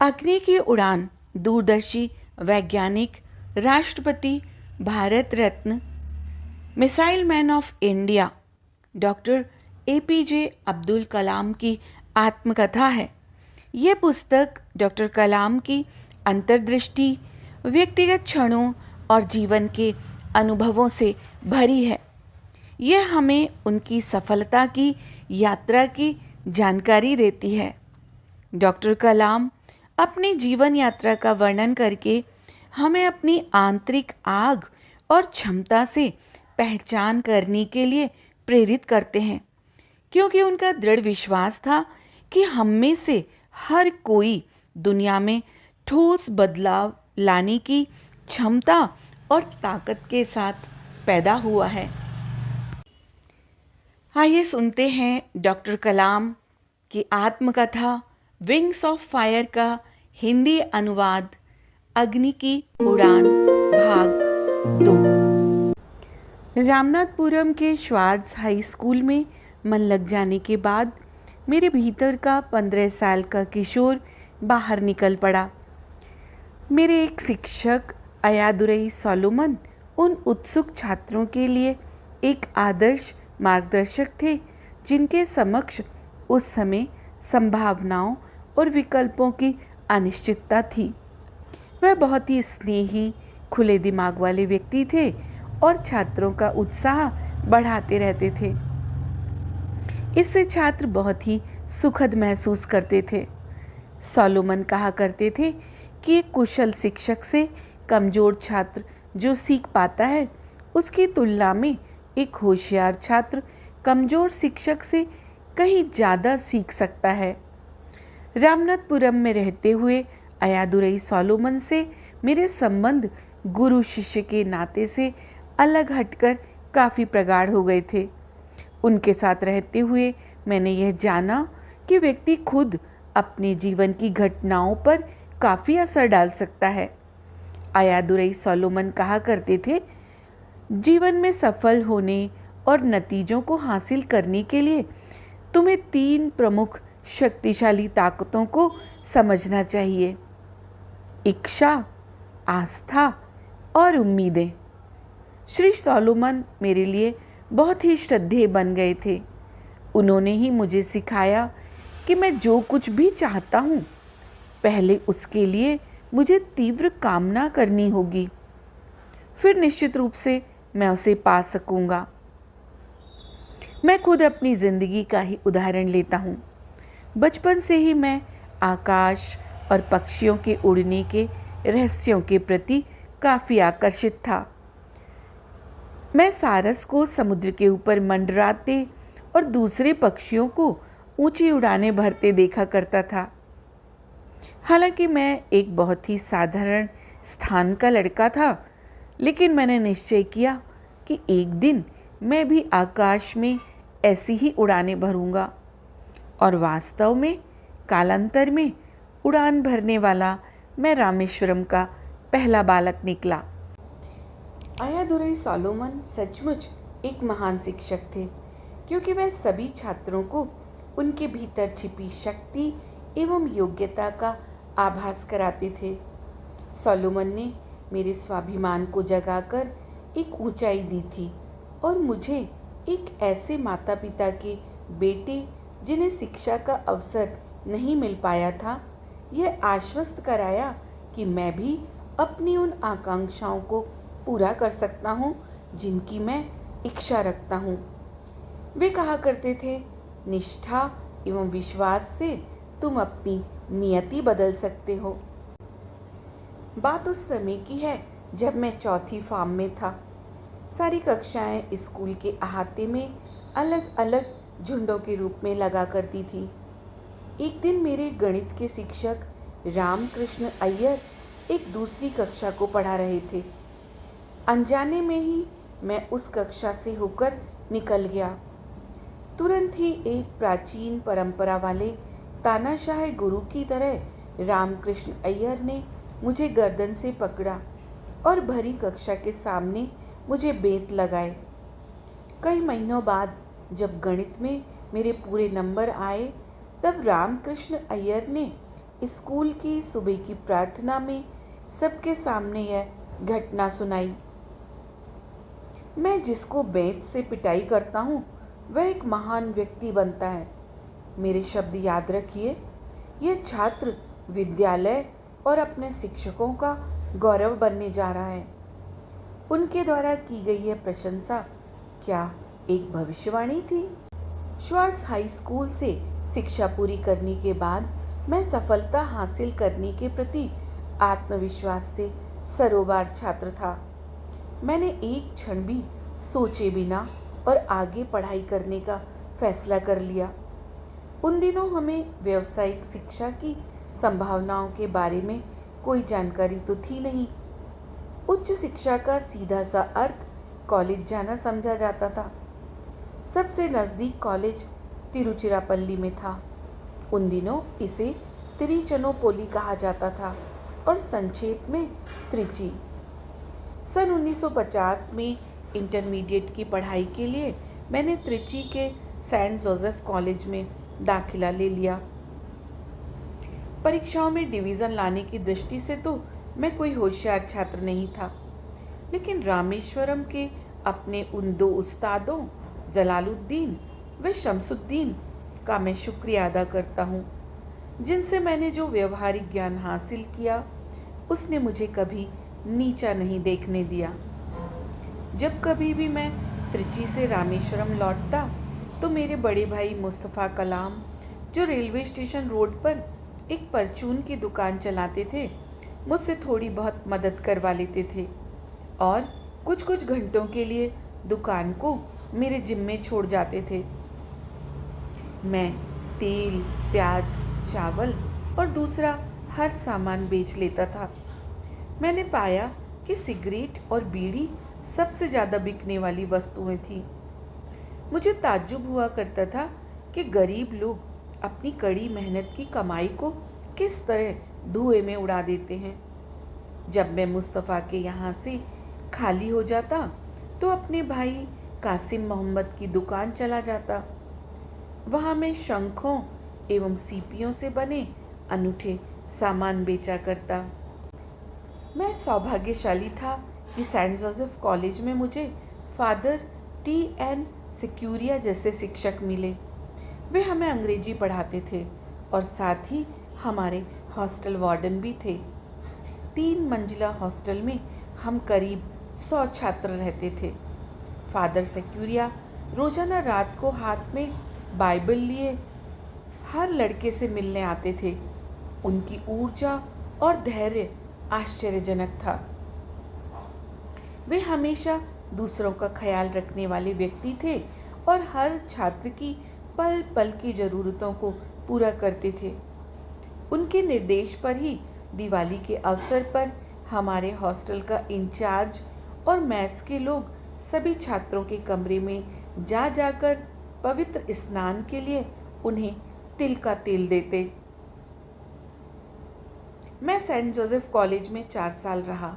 अग्नि की उड़ान दूरदर्शी वैज्ञानिक, राष्ट्रपति, Bharat Ratna, missile man of India doctor APJ Abdul Kalam की आत्मकथा है। ये पुस्तक डॉक्टर कलाम की अंतर्दृष्टि, व्यक्तिगत क्षणों और जीवन के अनुभवों से भरी है। यह हमें उनकी सफलता की यात्रा की जानकारी देती है। डॉक्टर कलाम अपनी जीवन यात्रा का वर्णन करके हमें अपनी आंतरिक आग और क्षमता से पहचान करने के लिए प्रेरित करते हैं, क्योंकि उनका दृढ़ विश्वास था कि हम में से हर कोई दुनिया में ठोस बदलाव लाने की क्षमता और ताकत के साथ पैदा हुआ है। आइए सुनते हैं डॉक्टर कलाम की आत्मकथा विंग्स ऑफ फायर का हिंदी अनुवाद, अग्नि की उड़ान भाग 2। रामनाथपुरम के श्वार्ट्ज हाई स्कूल में मन लग जाने के बाद मेरे भीतर का 15 साल का किशोर बाहर निकल पड़ा। मेरे एक शिक्षक अयादुरई सोलोमन उन उत्सुक छात्रों के लिए एक आदर्श मार्गदर्शक थे जिनके समक्ष उस समय संभावनाओं और विकल्पों की अनिश्चितता थी। वह बहुत ही स्नेही, खुले दिमाग वाले व्यक्ति थे और छात्रों का उत्साह बढ़ाते रहते थे। इससे छात्र बहुत ही सुखद महसूस करते थे। सोलोमन कहा करते थे कि एक कुशल शिक्षक से कमजोर छात्र जो सीख पाता है, उसकी तुलना में एक होशियार छात्र कमजोर शिक्षक से कहीं ज़्यादा सीख सकता है। रामनाथपुरम में रहते हुए अयादुरई सोलोमन से मेरे संबंध गुरु शिष्य के नाते से अलग हटकर काफ़ी प्रगाढ़ हो गए थे। उनके साथ रहते हुए मैंने यह जाना कि व्यक्ति खुद अपने जीवन की घटनाओं पर काफ़ी असर डाल सकता है। अयादुरई सोलोमन कहा करते थे, जीवन में सफल होने और नतीजों को हासिल करने के लिए तुम्हें 3 प्रमुख शक्तिशाली ताकतों को समझना चाहिए: इच्छा, आस्था और उम्मीदें। श्री सोलोमन मेरे लिए बहुत ही श्रद्धेय बन गए थे। उन्होंने ही मुझे सिखाया कि मैं जो कुछ भी चाहता हूँ, पहले उसके लिए मुझे तीव्र कामना करनी होगी, फिर निश्चित रूप से मैं उसे पा सकूँगा। मैं खुद अपनी ज़िंदगी का ही उदाहरण लेता हूँ। बचपन से ही मैं आकाश और पक्षियों के उड़ने के रहस्यों के प्रति काफ़ी आकर्षित था। मैं सारस को समुद्र के ऊपर मंडराते और दूसरे पक्षियों को ऊंची उड़ानें भरते देखा करता था। हालांकि मैं एक बहुत ही साधारण स्थान का लड़का था, लेकिन मैंने निश्चय किया कि एक दिन मैं भी आकाश में ऐसी ही उड़ानें भरूंगा। और वास्तव में कालांतर में उड़ान भरने वाला मैं रामेश्वरम का पहला बालक निकला। अयादुरई सोलोमन सचमुच एक महान शिक्षक थे, क्योंकि वह सभी छात्रों को उनके भीतर छिपी शक्ति एवं योग्यता का आभास कराते थे। सोलोमन ने मेरे स्वाभिमान को जगाकर एक ऊंचाई दी थी और मुझे एक ऐसे माता पिता के बेटे जिन्हें शिक्षा का अवसर नहीं मिल पाया था, यह आश्वस्त कराया कि मैं भी अपनी उन आकांक्षाओं को पूरा कर सकता हूँ जिनकी मैं इच्छा रखता हूँ। वे कहा करते थे, निष्ठा एवं विश्वास से तुम अपनी नियति बदल सकते हो। बात उस समय की है जब मैं 4th फॉर्म में था। सारी कक्षाएं स्कूल के अहाते में अलग अलग झुंडों के रूप में लगा करती थी। एक दिन मेरे गणित के शिक्षक रामकृष्ण अय्यर एक दूसरी कक्षा को पढ़ा रहे थे। अनजाने में ही मैं उस कक्षा से होकर निकल गया। तुरंत ही एक प्राचीन परंपरा वाले तानाशाह गुरु की तरह रामकृष्ण अय्यर ने मुझे गर्दन से पकड़ा और भरी कक्षा के सामने मुझे बेत लगाए। कई महीनों बाद जब गणित में मेरे पूरे नंबर आए, तब रामकृष्ण अय्यर ने स्कूल की सुबह की प्रार्थना में सबके सामने यह घटना सुनाई। मैं जिसको बेंत से पिटाई करता हूँ वह एक महान व्यक्ति बनता है। मेरे शब्द याद रखिए, यह छात्र विद्यालय और अपने शिक्षकों का गौरव बनने जा रहा है। उनके द्वारा की गई यह प्रशंसा क्या एक भविष्यवाणी थी? श्वार्ट्ज हाई स्कूल से शिक्षा पूरी करने के बाद मैं सफलता हासिल करने के प्रति आत्मविश्वास से सरोबार छात्र था। मैंने एक क्षण भी सोचे बिना और आगे पढ़ाई करने का फैसला कर लिया। उन दिनों हमें व्यावसायिक शिक्षा की संभावनाओं के बारे में कोई जानकारी तो थी नहीं। उच्च शिक्षा का सीधा सा अर्थ कॉलेज जाना समझा जाता था। सबसे नज़दीक कॉलेज तिरुचिरापल्ली में था। उन दिनों इसे तिरुचनोपोली कहा जाता था और संक्षेप में त्रिची। सन 1950 में इंटरमीडिएट की पढ़ाई के लिए मैंने त्रिची के सेंट जोसेफ कॉलेज में दाखिला ले लिया। परीक्षाओं में डिवीज़न लाने की दृष्टि से तो मैं कोई होशियार छात्र नहीं था, लेकिन रामेश्वरम के अपने उन दो उस्तादों जलालुद्दीन व शमसुद्दीन का मैं शुक्रिया अदा करता हूँ, जिनसे मैंने जो व्यवहारिक ज्ञान हासिल किया उसने मुझे कभी नीचा नहीं देखने दिया। जब कभी भी मैं त्रिची से रामेश्वरम लौटता तो मेरे बड़े भाई मुस्तफ़ा कलाम, जो रेलवे स्टेशन रोड पर एक परचून की दुकान चलाते थे, मुझसे थोड़ी बहुत मदद करवा लेते थे और कुछ कुछ घंटों के लिए दुकान को मेरे जिम्मे छोड़ जाते थे। मैं तेल, प्याज, चावल और दूसरा हर सामान बेच लेता था। मैंने पाया कि सिगरेट और बीड़ी सबसे ज़्यादा बिकने वाली वस्तुएं थीं। मुझे ताज्जुब हुआ करता था कि गरीब लोग अपनी कड़ी मेहनत की कमाई को किस तरह धुएं में उड़ा देते हैं। जब मैं मुस्तफ़ा के यहाँ से खाली हो जाता तो अपने भाई कासिम मोहम्मद की दुकान चला जाता। वहाँ मैं शंखों एवं सीपियों से बने अनूठे सामान बेचा करता। मैं सौभाग्यशाली था कि सेंट जोसेफ कॉलेज में मुझे फादर T.N. सिक्यूरिया जैसे शिक्षक मिले। वे हमें अंग्रेजी पढ़ाते थे और साथ ही हमारे हॉस्टल वार्डन भी थे। 3 मंजिला हॉस्टल में हम करीब 100 छात्र रहते थे। फादर सिक्यूरिया रोजाना रात को हाथ में बाइबल लिए हर लड़के से मिलने आते थे। उनकी ऊर्जा और धैर्य आश्चर्यजनक था। वे हमेशा दूसरों का ख्याल रखने वाले व्यक्ति थे और हर छात्र की पल पल की ज़रूरतों को पूरा करते थे। उनके निर्देश पर ही दिवाली के अवसर पर हमारे हॉस्टल का इंचार्ज और मैथ्स के लोग सभी छात्रों के कमरे में जा जाकर पवित्र स्नान के लिए उन्हें तिल का तेल देते। मैं सेंट जोसेफ कॉलेज में 4 साल रहा।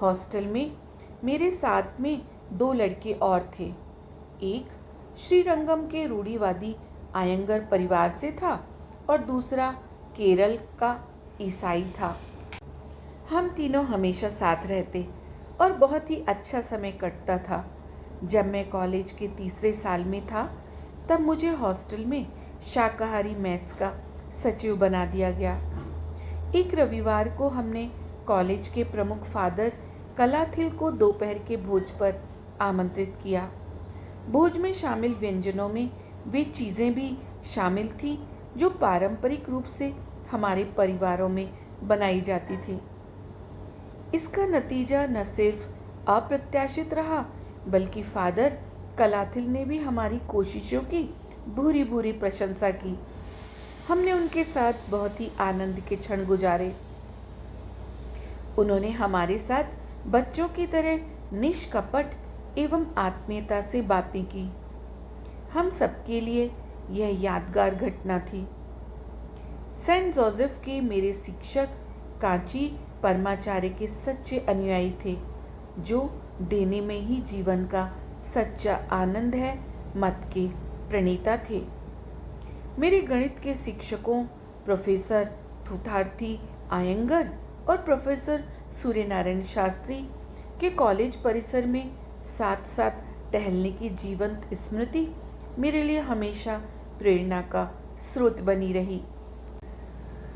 हॉस्टल में मेरे साथ में 2 लड़के और थे। एक श्रीरंगम के रूढ़िवादी आयंगर परिवार से था और दूसरा केरल का ईसाई था। हम तीनों हमेशा साथ रहते और बहुत ही अच्छा समय कटता था। जब मैं कॉलेज के 3रे साल में था तब मुझे हॉस्टल में शाकाहारी मेस का सचिव बना दिया गया। एक रविवार को हमने कॉलेज के प्रमुख फादर कलाथिल को दोपहर के भोज पर आमंत्रित किया। भोज में शामिल व्यंजनों में वे चीज़ें भी शामिल थी जो पारंपरिक रूप से हमारे परिवारों में बनाई जाती थी। इसका नतीजा न सिर्फ अप्रत्याशित रहा बल्कि फादर कलाथिल ने भी हमारी कोशिशों की भूरी भूरी प्रशंसा की। हमने उनके साथ बहुत ही आनंद के क्षण गुजारे। उन्होंने हमारे साथ बच्चों की तरह निष्कपट एवं आत्मीयता से बातें की। हम सबके लिए यह यादगार घटना थी। सेंट जोसेफ के मेरे शिक्षक कांची परमाचार्य के सच्चे अनुयायी थे, जो देने में ही जीवन का सच्चा आनंद है मत के प्रणेता थे। मेरे गणित के शिक्षकों प्रोफेसर पार्थुथार्थी आयंगर और प्रोफेसर सूर्यनारायण शास्त्री के कॉलेज परिसर में साथ साथ टहलने की जीवंत स्मृति मेरे लिए हमेशा प्रेरणा का स्रोत बनी रही।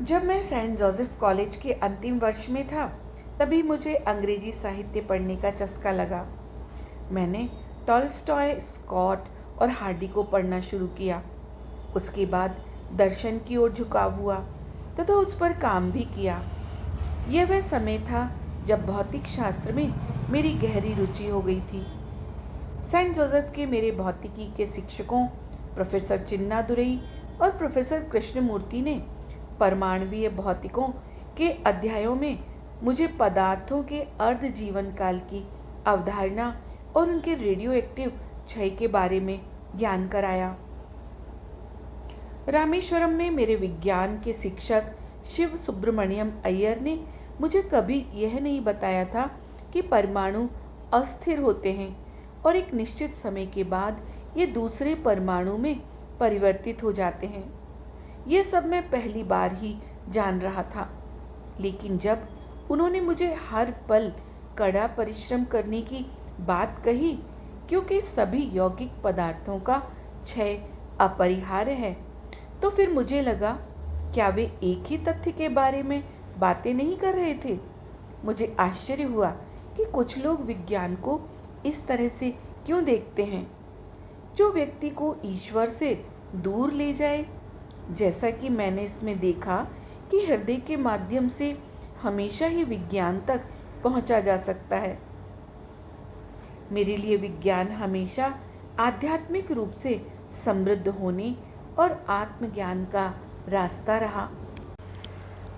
जब मैं सेंट जोसेफ कॉलेज के अंतिम वर्ष में था, तभी मुझे अंग्रेजी साहित्य पढ़ने का चस्का लगा। मैंने टॉलस्टॉय, स्कॉट और हार्डी को पढ़ना शुरू किया। उसके बाद दर्शन की ओर झुकाव हुआ तथा उस पर काम भी किया। यह वह समय था जब भौतिक शास्त्र में मेरी गहरी रुचि हो गई थी। सेंट जोसेफ के मेरे भौतिकी के शिक्षकों प्रोफेसर चिन्नादुरई और प्रोफेसर कृष्णमूर्ति ने परमाणुवीय भौतिकों के अध्यायों में मुझे पदार्थों के अर्ध जीवन काल की अवधारणा और उनके रेडियो एक्टिव क्षय के बारे में ज्ञान कराया। रामेश्वरम में मेरे विज्ञान के शिक्षक शिव सुब्रमण्यम अय्यर ने मुझे कभी यह नहीं बताया था कि परमाणु अस्थिर होते हैं और एक निश्चित समय के बाद ये दूसरे परमाणु में परिवर्तित हो जाते हैं। ये सब मैं पहली बार ही जान रहा था, लेकिन जब उन्होंने मुझे हर पल कड़ा परिश्रम करने की बात कही, क्योंकि सभी यौगिक पदार्थों का क्षय अपरिहार्य है, तो फिर मुझे लगा क्या वे एक ही तथ्य के बारे में बातें नहीं कर रहे थे। मुझे आश्चर्य हुआ कि कुछ लोग विज्ञान को इस तरह से क्यों देखते हैं, जो व्यक्ति को ईश्वर से दूर ले जाए, जैसा कि मैंने इसमें देखा कि हृदय के माध्यम से हमेशा ही विज्ञान तक पहुंचा जा सकता है। मेरे लिए विज्ञान हमेशा आध्यात्मिक रूप से समृद्ध होने और आत्मज्ञान का रास्ता रहा।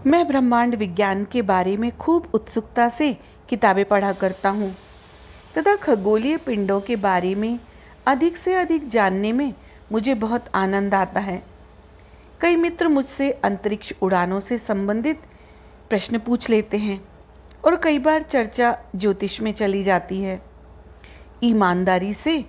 मैं ब्रह्मांड विज्ञान के बारे में खूब उत्सुकता से किताबें पढ़ा करता हूँ तथा खगोलीय पिंडों के बारे में अधिक से अधिक जानने में मुझे बहुत आनंद आता है। कई मित्र मुझसे अंतरिक्ष उड़ानों से संबंधित प्रश्न पूछ लेते हैं और कई बार चर्चा ज्योतिष में चली जाती है। ईमानदारी से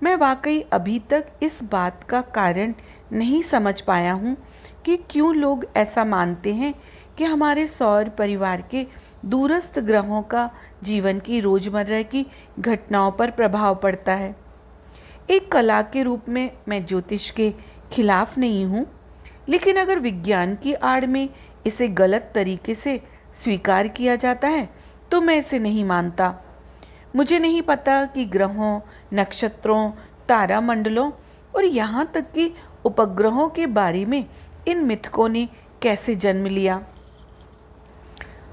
मैं वाकई अभी तक इस बात का कारण नहीं समझ पाया हूँ कि क्यों लोग ऐसा मानते हैं कि हमारे सौर परिवार के दूरस्थ ग्रहों का जीवन की रोजमर्रा की घटनाओं पर प्रभाव पड़ता है। एक कला के रूप में मैं ज्योतिष के खिलाफ नहीं हूँ, लेकिन अगर विज्ञान की आड़ में इसे गलत तरीके से स्वीकार किया जाता है तो मैं इसे नहीं मानता। मुझे नहीं पता कि ग्रहों, नक्षत्रों, तारामंडलों और यहाँ तक कि उपग्रहों के बारे में इन मिथकों ने कैसे जन्म लिया।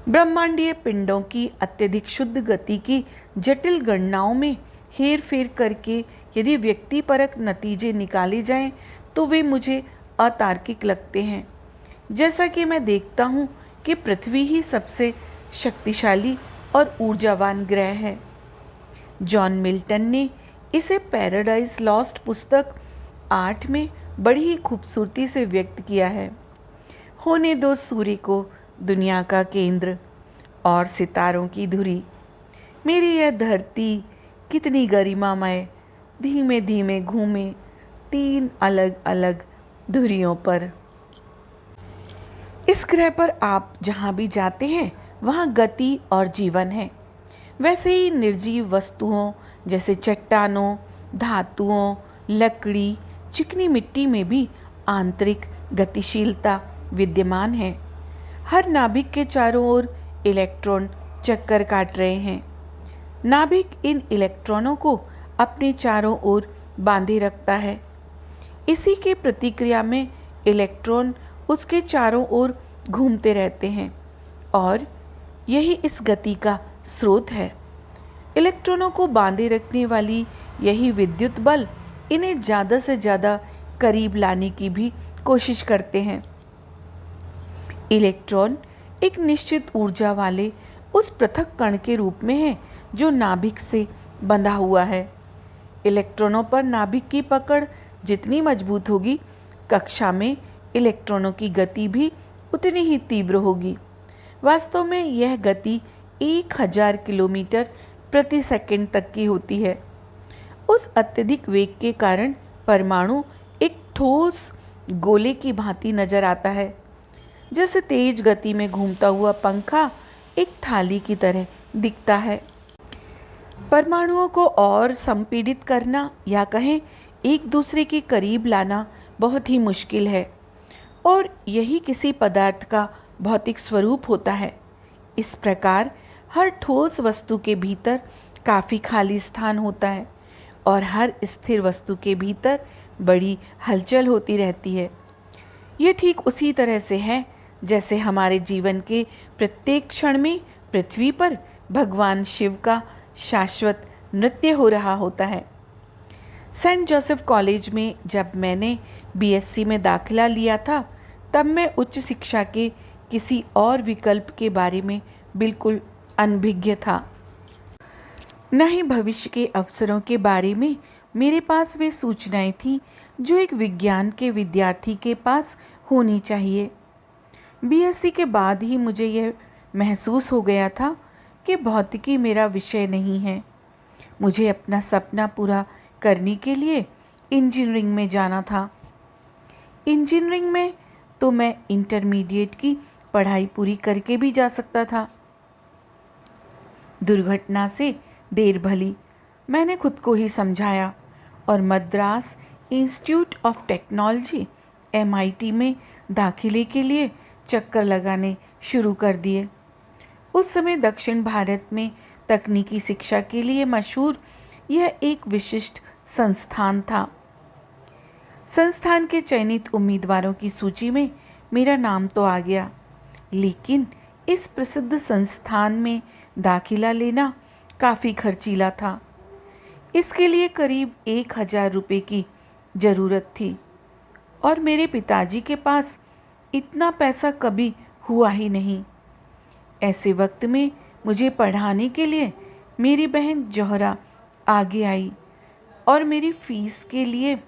ब्रह्मांडीय पिंडों की अत्यधिक शुद्ध गति की जटिल गणनाओं में हेर फेर करके यदि व्यक्तिपरक नतीजे निकाले जाएं तो वे मुझे अतार्किक लगते हैं। जैसा कि मैं देखता हूँ कि पृथ्वी ही सबसे शक्तिशाली और ऊर्जावान ग्रह है। जॉन मिल्टन ने इसे पैराडाइज लॉस्ट पुस्तक 8 में बड़ी ही खूबसूरती से व्यक्त किया है। होने दो सूर्य को दुनिया का केंद्र और सितारों की धुरी, मेरी यह धरती कितनी गरिमामय धीमे धीमे घूमे 3 अलग अलग धुरियों पर। इस ग्रह पर आप जहाँ भी जाते हैं वहाँ गति और जीवन है। वैसे ही निर्जीव वस्तुओं जैसे चट्टानों, धातुओं, लकड़ी, चिकनी मिट्टी में भी आंतरिक गतिशीलता विद्यमान है। हर नाभिक के चारों ओर इलेक्ट्रॉन चक्कर काट रहे हैं। नाभिक इन इलेक्ट्रॉनों को अपने चारों ओर बांधे रखता है। इसी के प्रतिक्रिया में इलेक्ट्रॉन उसके चारों ओर घूमते रहते हैं और यही इस गति का स्रोत है। इलेक्ट्रॉनों को बांधे रखने वाली यही विद्युत बल इन्हें ज़्यादा से ज़्यादा करीब लाने की भी कोशिश करते हैं। इलेक्ट्रॉन एक निश्चित ऊर्जा वाले उस पृथक कण के रूप में है जो नाभिक से बंधा हुआ है। इलेक्ट्रॉनों पर नाभिक की पकड़ जितनी मजबूत होगी, कक्षा में इलेक्ट्रॉनों की गति भी उतनी ही तीव्र होगी। वास्तव में यह गति 1000 किलोमीटर प्रति सेकंड तक की होती है। उस अत्यधिक वेग के कारण परमाणु एक ठोस गोले की भांति नजर आता है। जैसे तेज गति में घूमता हुआ पंखा एक थाली की तरह दिखता है। परमाणुओं को और संपीड़ित करना या कहें एक दूसरे के करीब लाना बहुत ही मुश्किल है, और यही किसी पदार्थ का भौतिक स्वरूप होता है। इस प्रकार हर ठोस वस्तु के भीतर काफ़ी खाली स्थान होता है और हर स्थिर वस्तु के भीतर बड़ी हलचल होती रहती है। ये ठीक उसी तरह से है जैसे हमारे जीवन के प्रत्येक क्षण में पृथ्वी पर भगवान शिव का शाश्वत नृत्य हो रहा होता है। सेंट जोसेफ कॉलेज में जब मैंने बीएससी में दाखिला लिया था, तब मैं उच्च शिक्षा के किसी और विकल्प के बारे में बिल्कुल अनभिज्ञ था। न ही भविष्य के अवसरों के बारे में मेरे पास वे सूचनाएं थीं जो एक विज्ञान के विद्यार्थी के पास होनी चाहिए। बीएससी के बाद ही मुझे यह महसूस हो गया था कि भौतिकी मेरा विषय नहीं है। मुझे अपना सपना पूरा करने के लिए इंजीनियरिंग में जाना था। इंजीनियरिंग में तो मैं इंटरमीडिएट की पढ़ाई पूरी करके भी जा सकता था। दुर्घटना से देर भली मैंने खुद को ही समझाया और Madras institute of technology MIT में दाखिले के लिए चक्कर लगाने शुरू कर दिए। उस समय दक्षिण भारत में तकनीकी शिक्षा के लिए मशहूर यह एक विशिष्ट संस्थान था। संस्थान के चयनित उम्मीदवारों की सूची में मेरा नाम तो आ गया, लेकिन इस प्रसिद्ध संस्थान में दाखिला लेना काफ़ी खर्चीला था। इसके लिए करीब 1000 रुपये की ज़रूरत थी और मेरे पिताजी के पास इतना पैसा कभी हुआ ही नहीं। ऐसे वक्त में मुझे पढ़ाने के लिए मेरी बहन जौहरा आगे आई और मेरी फीस के लिए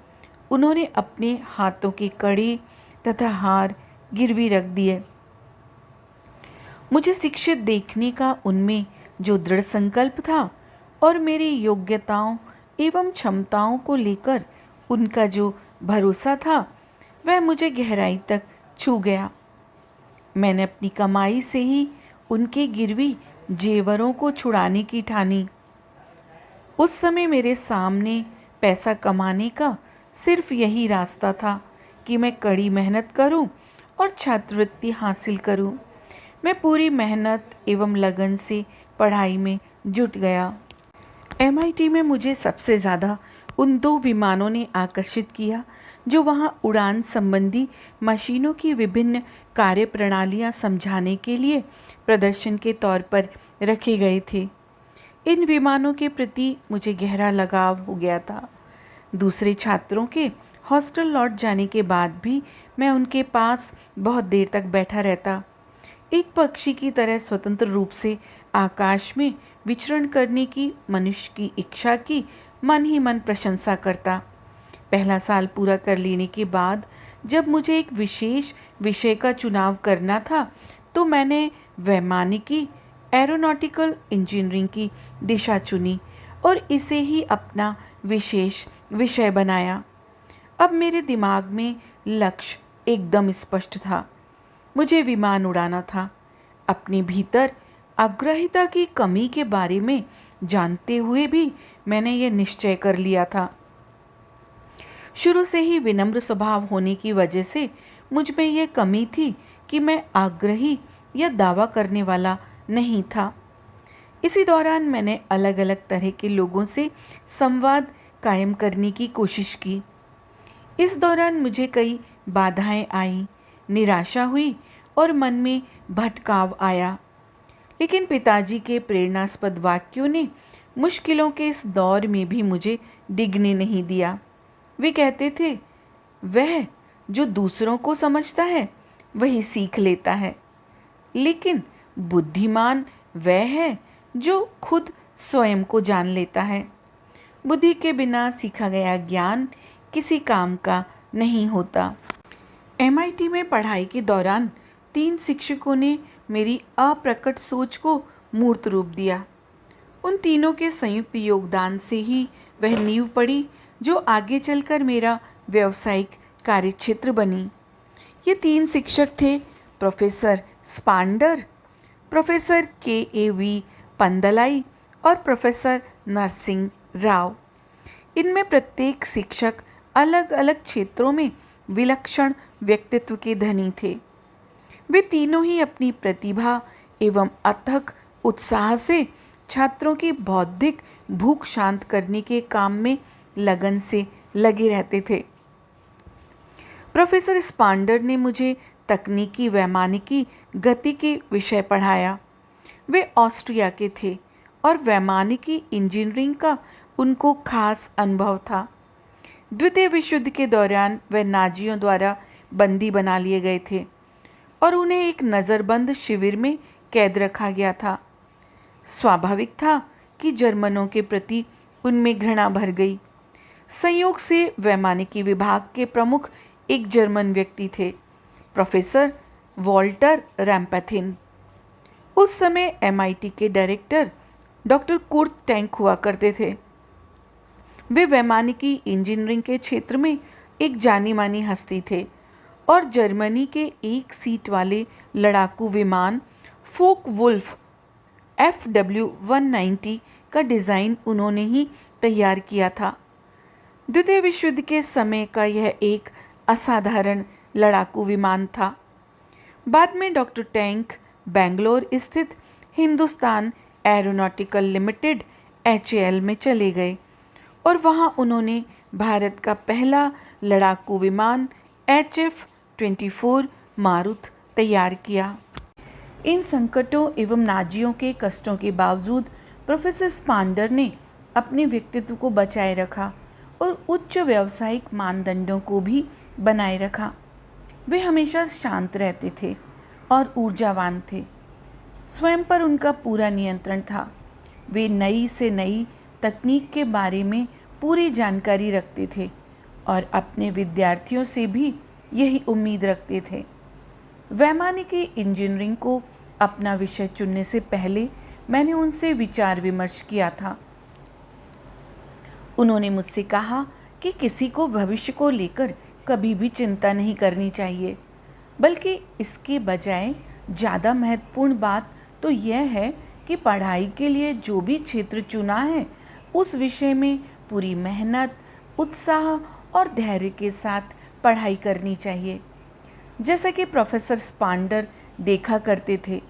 उन्होंने अपने हाथों के कड़े तथा हार गिरवी रख दिए। मुझे शिक्षित देखने का उनमें जो दृढ़ संकल्प था और मेरी योग्यताओं एवं क्षमताओं को लेकर उनका जो भरोसा था, वह मुझे गहराई तक छू गया। मैंने अपनी कमाई से ही उनके गिरवी जेवरों को छुड़ाने की ठानी। उस समय मेरे सामने पैसा कमाने का सिर्फ यही रास्ता था कि मैं कड़ी मेहनत करूं और छात्रवृत्ति हासिल करूं। मैं पूरी मेहनत एवं लगन से पढ़ाई में जुट गया। MIT में मुझे सबसे ज़्यादा उन 2 विमानों ने आकर्षित किया जो वहाँ उड़ान संबंधी मशीनों की विभिन्न कार्यप्रणालियाँ समझाने के लिए प्रदर्शन के तौर पर रखे गए थे। इन विमानों के प्रति मुझे गहरा लगाव हो गया था। दूसरे छात्रों के हॉस्टल लौट जाने के बाद भी मैं उनके पास बहुत देर तक बैठा रहता, एक पक्षी की तरह स्वतंत्र रूप से आकाश में विचरण करने की मनुष्य की इच्छा की मन ही मन प्रशंसा करता। पहला साल पूरा कर लेने के बाद जब मुझे एक विशेष विषय का चुनाव करना था, तो मैंने वैमानिकी एरोनॉटिकल इंजीनियरिंग की दिशा चुनी और इसे ही अपना विशेष विषय बनाया। अब मेरे दिमाग में लक्ष्य एकदम स्पष्ट था। मुझे विमान उड़ाना था। अपने भीतर आग्रहिता की कमी के बारे में जानते हुए भी मैंने ये निश्चय कर लिया था। शुरू से ही विनम्र स्वभाव होने की वजह से मुझ में यह कमी थी कि मैं आग्रही या दावा करने वाला नहीं था। इसी दौरान मैंने अलग अलग तरह के लोगों से संवाद कायम करने की कोशिश की। इस दौरान मुझे कई बाधाएं आईं, निराशा हुई और मन में भटकाव आया, लेकिन पिताजी के प्रेरणास्पद वाक्यों ने मुश्किलों के इस दौर में भी मुझे डिगने नहीं दिया। वे कहते थे, वह जो दूसरों को समझता है वही सीख लेता है, लेकिन बुद्धिमान वह है जो खुद स्वयं को जान लेता है। बुद्धि के बिना सीखा गया ज्ञान किसी काम का नहीं होता। MIT में पढ़ाई के दौरान 3 शिक्षकों ने मेरी अप्रकट सोच को मूर्त रूप दिया। उन तीनों के संयुक्त योगदान से ही वह नींव पड़ी जो आगे चलकर मेरा व्यावसायिक कार्यक्षेत्र बनी। ये 3 शिक्षक थे प्रोफेसर स्पांडर, प्रोफेसर के पंदलाई और प्रोफेसर नरसिंह राव। इनमें प्रत्येक शिक्षक अलग अलग क्षेत्रों में विलक्षण व्यक्तित्व के धनी थे। वे तीनों ही अपनी प्रतिभा एवं अथक उत्साह से छात्रों की बौद्धिक भूख शांत करने के काम में लगन से लगे रहते थे। प्रोफेसर स्पांडर ने मुझे तकनीकी वैमानिकी गति के विषय पढ़ाया। वे ऑस्ट्रिया के थे और वैमानिकी इंजीनियरिंग का उनको खास अनुभव था। द्वितीय विश्व युद्ध के दौरान वे नाजियों द्वारा बंदी बना लिए गए थे और उन्हें एक नज़रबंद शिविर में कैद रखा गया था। स्वाभाविक था कि जर्मनों के प्रति उनमें घृणा भर गई। संयोग से वैमानिकी विभाग के प्रमुख एक जर्मन व्यक्ति थे, प्रोफेसर वॉल्टर रैम्पथिन। उस समय MIT के डायरेक्टर डॉक्टर कुर्ट टैंक हुआ करते थे। वे वैमानिकी इंजीनियरिंग के क्षेत्र में एक जानी मानी हस्ती थे और जर्मनी के एक सीट वाले लड़ाकू विमान फोक वुल्फ FW-190 का डिज़ाइन उन्होंने ही तैयार किया था। द्वितीय विश्व युद्ध के समय का यह एक असाधारण लड़ाकू विमान था। बाद में डॉक्टर टैंक बेंगलोर स्थित हिंदुस्तान एरोनॉटिकल लिमिटेड HAL में चले गए और वहां उन्होंने भारत का पहला लड़ाकू विमान HF-24 मारुत तैयार किया। इन संकटों एवं नाजियों के कष्टों के बावजूद प्रोफेसर स्पांडर ने अपने व्यक्तित्व को बचाए रखा और उच्च व्यावसायिक मानदंडों को भी बनाए रखा। वे हमेशा शांत रहते थे और ऊर्जावान थे। स्वयं पर उनका पूरा नियंत्रण था। वे नई से नई तकनीक के बारे में पूरी जानकारी रखते थे और अपने विद्यार्थियों से भी यही उम्मीद रखते थे। वैमानिकी इंजीनियरिंग को अपना विषय चुनने से पहले मैंने उनसे विचार विमर्श किया था। उन्होंने मुझसे कहा कि किसी को भविष्य को लेकर कभी भी चिंता नहीं करनी चाहिए, बल्कि इसके बजाय ज़्यादा महत्वपूर्ण बात तो यह है कि पढ़ाई के लिए जो भी क्षेत्र चुना है उस विषय में पूरी मेहनत, उत्साह और धैर्य के साथ पढ़ाई करनी चाहिए। जैसा कि प्रोफेसर स्पांडर देखा करते थे,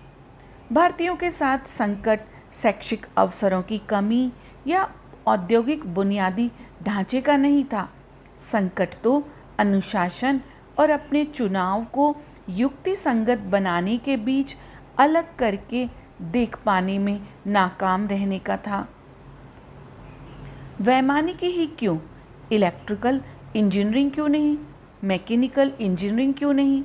भारतीयों के साथ संकट शैक्षिक अवसरों की कमी या औद्योगिक बुनियादी ढांचे का नहीं था। संकट तो अनुशासन और अपने चुनाव को युक्ति संगत बनाने के बीच अलग करके देख पाने में नाकाम रहने का था। वैमानिकी ही क्यों, इलेक्ट्रिकल इंजीनियरिंग क्यों नहीं, मैकेनिकल इंजीनियरिंग क्यों नहीं?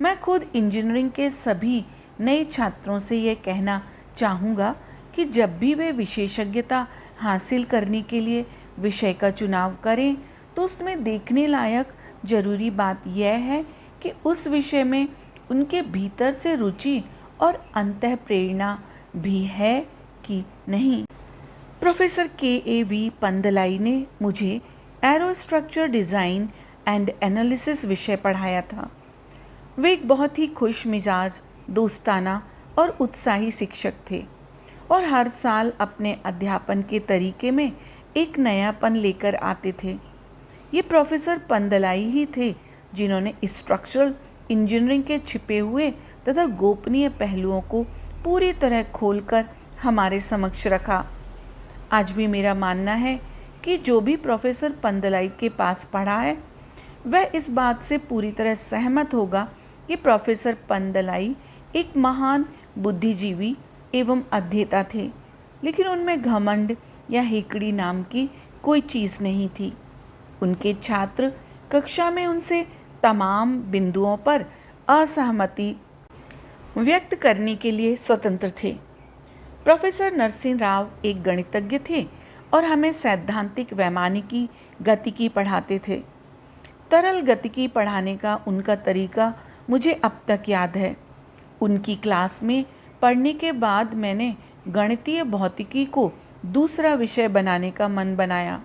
मैं खुद इंजीनियरिंग के सभी नए छात्रों से यह कहना चाहूँगा कि जब भी वे विशेषज्ञता हासिल करने के लिए विषय का चुनाव करें तो उसमें देखने लायक जरूरी बात यह है कि उस विषय में उनके भीतर से रुचि और अंतः प्रेरणा भी है कि नहीं। प्रोफेसर के पंदलाई ने मुझे एरोस्ट्रक्चर डिज़ाइन एंड एनालिसिस विषय पढ़ाया था। वे एक बहुत ही खुश मिजाज, दोस्ताना और उत्साही शिक्षक थे और हर साल अपने अध्यापन के तरीके में एक नयापन लेकर आते थे। ये प्रोफेसर पंदलाई ही थे जिन्होंने स्ट्रक्चरल इंजीनियरिंग के छिपे हुए तथा गोपनीय पहलुओं को पूरी तरह खोलकर हमारे समक्ष रखा। आज भी मेरा मानना है कि जो भी प्रोफेसर पंदलाई के पास पढ़ा है वह इस बात से पूरी तरह सहमत होगा कि प्रोफेसर पंदलाई एक महान बुद्धिजीवी एवं अध्येता थे, लेकिन उनमें घमंड या हेकड़ी नाम की कोई चीज़ नहीं थी। उनके छात्र कक्षा में उनसे तमाम बिंदुओं पर असहमति व्यक्त करने के लिए स्वतंत्र थे। प्रोफेसर नरसिंह राव एक गणितज्ञ थे और हमें सैद्धांतिक वैमानिकी गतिकी पढ़ाते थे। तरल गतिकी पढ़ाने का उनका तरीका मुझे अब तक याद है। उनकी क्लास में पढ़ने के बाद मैंने गणितीय भौतिकी को दूसरा विषय बनाने का मन बनाया।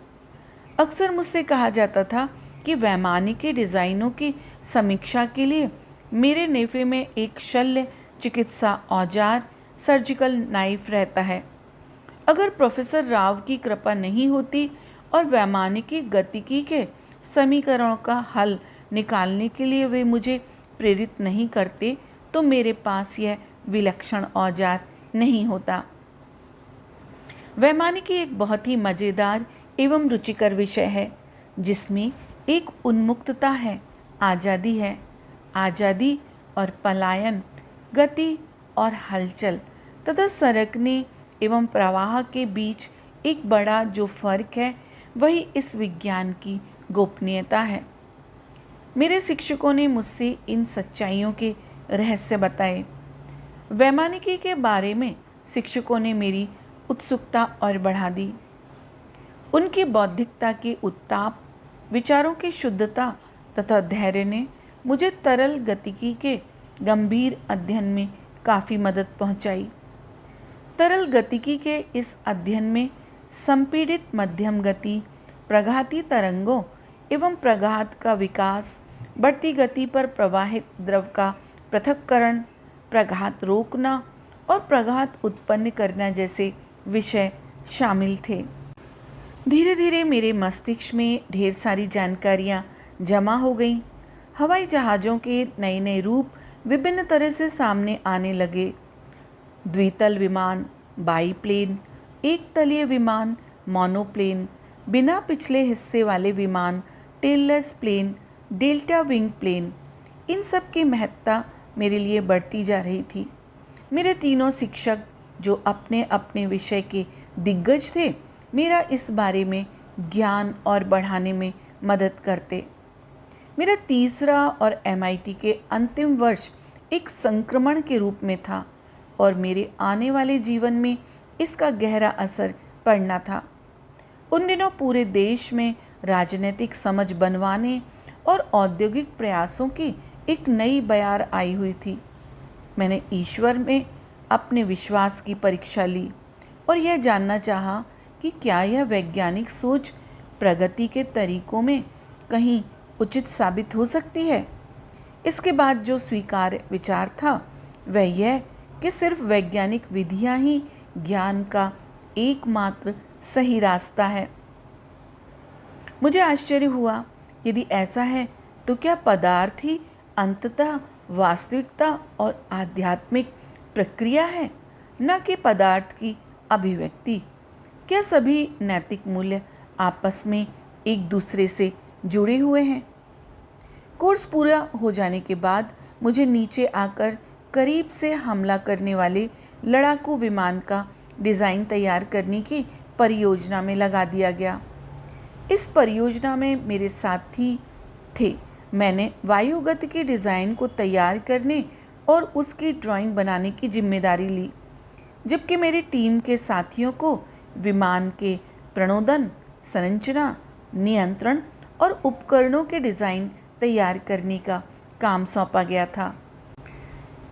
अक्सर मुझसे कहा जाता था कि वैमानिकी डिज़ाइनों की समीक्षा के लिए मेरे नेफे में एक शल्य चिकित्सा औजार सर्जिकल नाइफ रहता है। अगर प्रोफेसर राव की कृपा नहीं होती और वैमानिकी गतिकी के समीकरणों का हल निकालने के लिए वे मुझे प्रेरित नहीं करते तो मेरे पास यह विलक्षण औजार नहीं होता। वैमानिकी एक बहुत ही मज़ेदार एवं रुचिकर विषय है जिसमें एक उन्मुक्तता है, आज़ादी है। आज़ादी और पलायन, गति और हलचल तथा सरकने एवं प्रवाह के बीच एक बड़ा जो फर्क है वही इस विज्ञान की गोपनीयता है। मेरे शिक्षकों ने मुझसे इन सच्चाइयों के रहस्य बताए। वैमानिकी के बारे में शिक्षकों ने मेरी उत्सुकता और बढ़ा दी। उनकी बौद्धिकता के उत्ताप, विचारों की शुद्धता तथा धैर्य ने मुझे तरल गतिकी के गंभीर अध्ययन में काफ़ी मदद पहुंचाई। तरल गतिकी के इस अध्ययन में संपीड़ित मध्यम गति, प्रघाती तरंगों एवं प्रघात का विकास, बढ़ती गति पर प्रवाहित द्रव का पृथक्करण, प्रघात रोकना और प्रघात उत्पन्न करना जैसे विषय शामिल थे। धीरे धीरे मेरे मस्तिष्क में ढेर सारी जानकारियाँ जमा हो गईं। हवाई जहाज़ों के नए नए रूप विभिन्न तरह से सामने आने लगे। द्वितल विमान, बाईप्लेन, एक तलीय विमान, मोनोप्लेन, बिना पिछले हिस्से वाले विमान, tailless plane, delta wing plane, इन सब की महत्ता मेरे लिए बढ़ती जा रही थी। मेरे तीनों शिक्षक जो अपने अपने विषय के दिग्गज थे, मेरा इस बारे में ज्ञान और बढ़ाने में मदद करते। मेरा तीसरा और MIT के अंतिम वर्ष एक संक्रमण के रूप में था और मेरे आने वाले जीवन में इसका गहरा असर पड़ना था। उन दिनों पूरे देश में राजनीतिक समझ बनवाने और औद्योगिक प्रयासों की एक नई बयार आई हुई थी। मैंने ईश्वर में अपने विश्वास की परीक्षा ली और यह जानना चाहा कि क्या यह वैज्ञानिक सोच प्रगति के तरीकों में कहीं उचित साबित हो सकती है। इसके बाद जो स्वीकार्य विचार था वह यह कि सिर्फ वैज्ञानिक विधियां ही ज्ञान का एकमात्र सही रास्ता है। मुझे आश्चर्य हुआ, यदि ऐसा है तो क्या पदार्थ ही अंततः वास्तविकता और आध्यात्मिक प्रक्रिया है, न कि पदार्थ की अभिव्यक्ति। क्या सभी नैतिक मूल्य आपस में एक दूसरे से जुड़े हुए हैं। कोर्स पूरा हो जाने के बाद मुझे नीचे आकर करीब से हमला करने वाले लड़ाकू विमान का डिज़ाइन तैयार करने की परियोजना में लगा दिया गया। इस परियोजना में मेरे साथी थे। मैंने वायुगति के डिज़ाइन को तैयार करने और उसकी ड्राइंग बनाने की जिम्मेदारी ली, जबकि मेरी टीम के साथियों को विमान के प्रणोदन, संरचना, नियंत्रण और उपकरणों के डिज़ाइन तैयार करने का काम सौंपा गया था।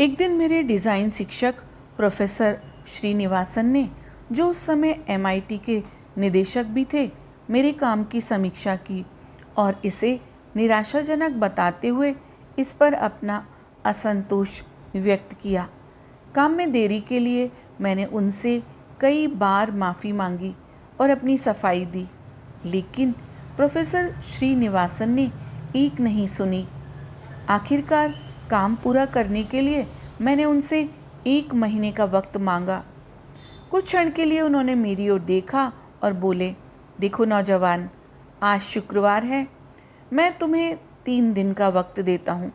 एक दिन मेरे डिज़ाइन शिक्षक प्रोफेसर श्रीनिवासन ने, जो उस समय MIT के निदेशक भी थे, मेरे काम की समीक्षा की और इसे निराशाजनक बताते हुए इस पर अपना असंतोष व्यक्त किया। काम में देरी के लिए मैंने उनसे कई बार माफ़ी मांगी और अपनी सफाई दी, लेकिन प्रोफेसर श्रीनिवासन ने एक नहीं सुनी। आखिरकार काम पूरा करने के लिए मैंने उनसे 1 महीने का वक्त मांगा। कुछ क्षण के लिए उन्होंने मेरी ओर देखा और बोले, देखो नौजवान, आज शुक्रवार है, मैं तुम्हें 3 दिन का वक्त देता हूँ।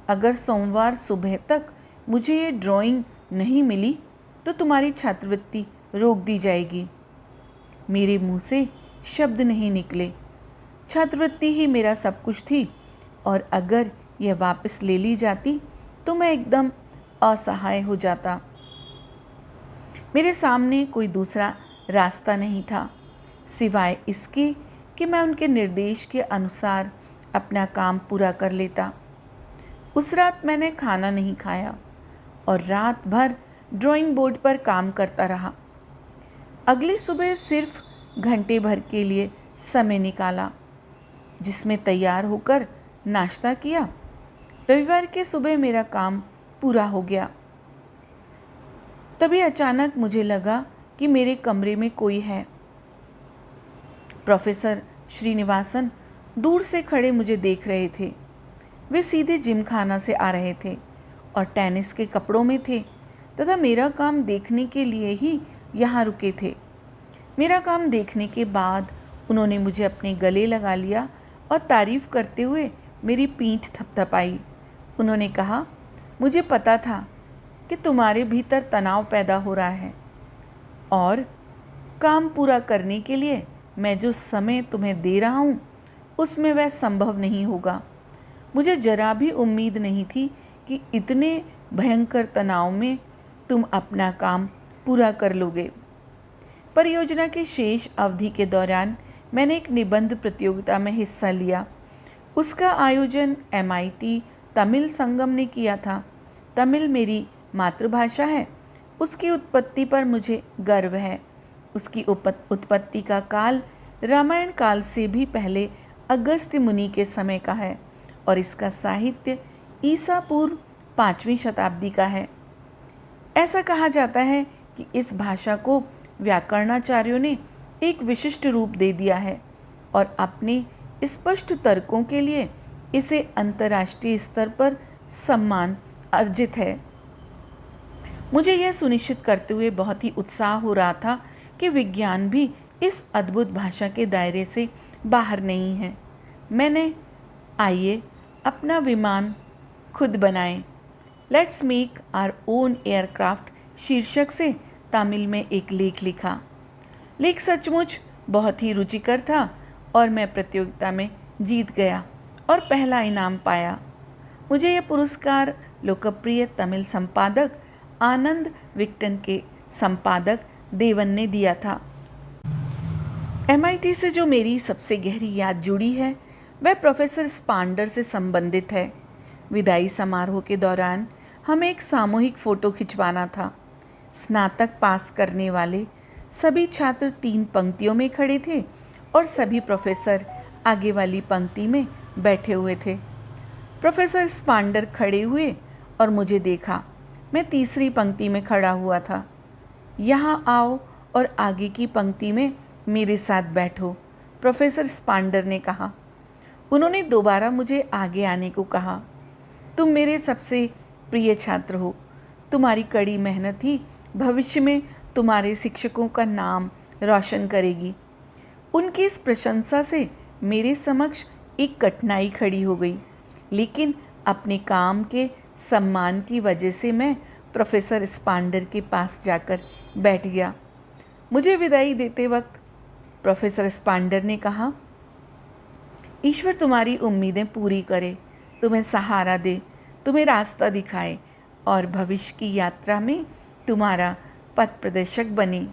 अगर सोमवार सुबह तक मुझे ये ड्राइंग नहीं मिली तो तुम्हारी छात्रवृत्ति रोक दी जाएगी। मेरे मुंह से शब्द नहीं निकले। छात्रवृत्ति ही मेरा सब कुछ थी और अगर यह वापस ले ली जाती तो मैं एकदम असहाय हो जाता। मेरे सामने कोई दूसरा रास्ता नहीं था सिवाय इसके कि मैं उनके निर्देश के अनुसार अपना काम पूरा कर लेता। उस रात मैंने खाना नहीं खाया और रात भर ड्राइंग बोर्ड पर काम करता रहा। अगली सुबह सिर्फ घंटे भर के लिए समय निकाला, जिसमें तैयार होकर नाश्ता किया, रविवार के सुबह मेरा काम पूरा हो गया। तभी अचानक मुझे लगा कि मेरे कमरे में कोई है। प्रोफेसर श्रीनिवासन दूर से खड़े मुझे देख रहे थे। वे सीधे जिमखाना से आ रहे थे और टेनिस के कपड़ों में थे तथा मेरा काम देखने के लिए ही यहाँ रुके थे। मेरा काम देखने के बाद उन्होंने मुझे अपने गले लगा लिया और तारीफ करते हुए मेरी पीठ थपथपाई। उन्होंने कहा, मुझे पता था कि तुम्हारे भीतर तनाव पैदा हो रहा है और काम पूरा करने के लिए मैं जो समय तुम्हें दे रहा हूँ उसमें वह संभव नहीं होगा। मुझे जरा भी उम्मीद नहीं थी कि इतने भयंकर तनाव में तुम अपना काम पूरा कर लोगे। परियोजना की शेष अवधि के दौरान मैंने एक निबंध प्रतियोगिता में हिस्सा लिया। उसका आयोजन MIT तमिल संगम ने किया था। तमिल मेरी मातृभाषा है। उसकी उत्पत्ति पर मुझे गर्व है। उसकी उत्पत्ति का काल रामायण काल से भी पहले अगस्त्य मुनि के समय का है और इसका साहित्य ईसा पूर्व 5वीं शताब्दी का है। ऐसा कहा जाता है कि इस भाषा को व्याकरणाचार्यों ने एक विशिष्ट रूप दे दिया है और अपने स्पष्ट तर्कों के लिए इसे अंतर्राष्ट्रीय स्तर पर सम्मान अर्जित है। मुझे यह सुनिश्चित करते हुए बहुत ही उत्साह हो रहा था कि विज्ञान भी इस अद्भुत भाषा के दायरे से बाहर नहीं है। मैंने आइए अपना विमान खुद बनाएं, let's make our own aircraft शीर्षक से तमिल में एक लेख लिखा। लेख सचमुच बहुत ही रुचिकर था और मैं प्रतियोगिता में जीत गया और पहला इनाम पाया। मुझे यह पुरस्कार लोकप्रिय तमिल संपादक आनंद विक्टन के संपादक देवन ने दिया था। MIT से जो मेरी सबसे गहरी याद जुड़ी है वह प्रोफेसर स्पांडर से संबंधित है। विदाई समारोह के दौरान हमें एक सामूहिक फ़ोटो खिंचवाना था। स्नातक पास करने वाले सभी छात्र 3 पंक्तियों में खड़े थे और सभी प्रोफेसर आगे वाली पंक्ति में बैठे हुए थे। प्रोफेसर स्पांडर खड़े हुए और मुझे देखा। मैं तीसरी पंक्ति में खड़ा हुआ था। यहाँ आओ और आगे की पंक्ति में मेरे साथ बैठो, प्रोफेसर स्पांडर ने कहा। उन्होंने दोबारा मुझे आगे आने को कहा। तुम मेरे सबसे प्रिय छात्र हो। तुम्हारी कड़ी मेहनत ही भविष्य में तुम्हारे शिक्षकों का नाम रोशन करेगी। उनकी इस प्रशंसा से मेरे समक्ष एक कठिनाई खड़ी हो गई, लेकिन अपने काम के सम्मान की वजह से मैं प्रोफेसर स्पांडर के पास जाकर बैठ गया। मुझे विदाई देते वक्त प्रोफेसर स्पांडर ने कहा, ईश्वर तुम्हारी उम्मीदें पूरी करे, तुम्हें सहारा दे, तुम्हें रास्ता दिखाए और भविष्य की यात्रा में तुम्हारा पथ प्रदर्शक बने।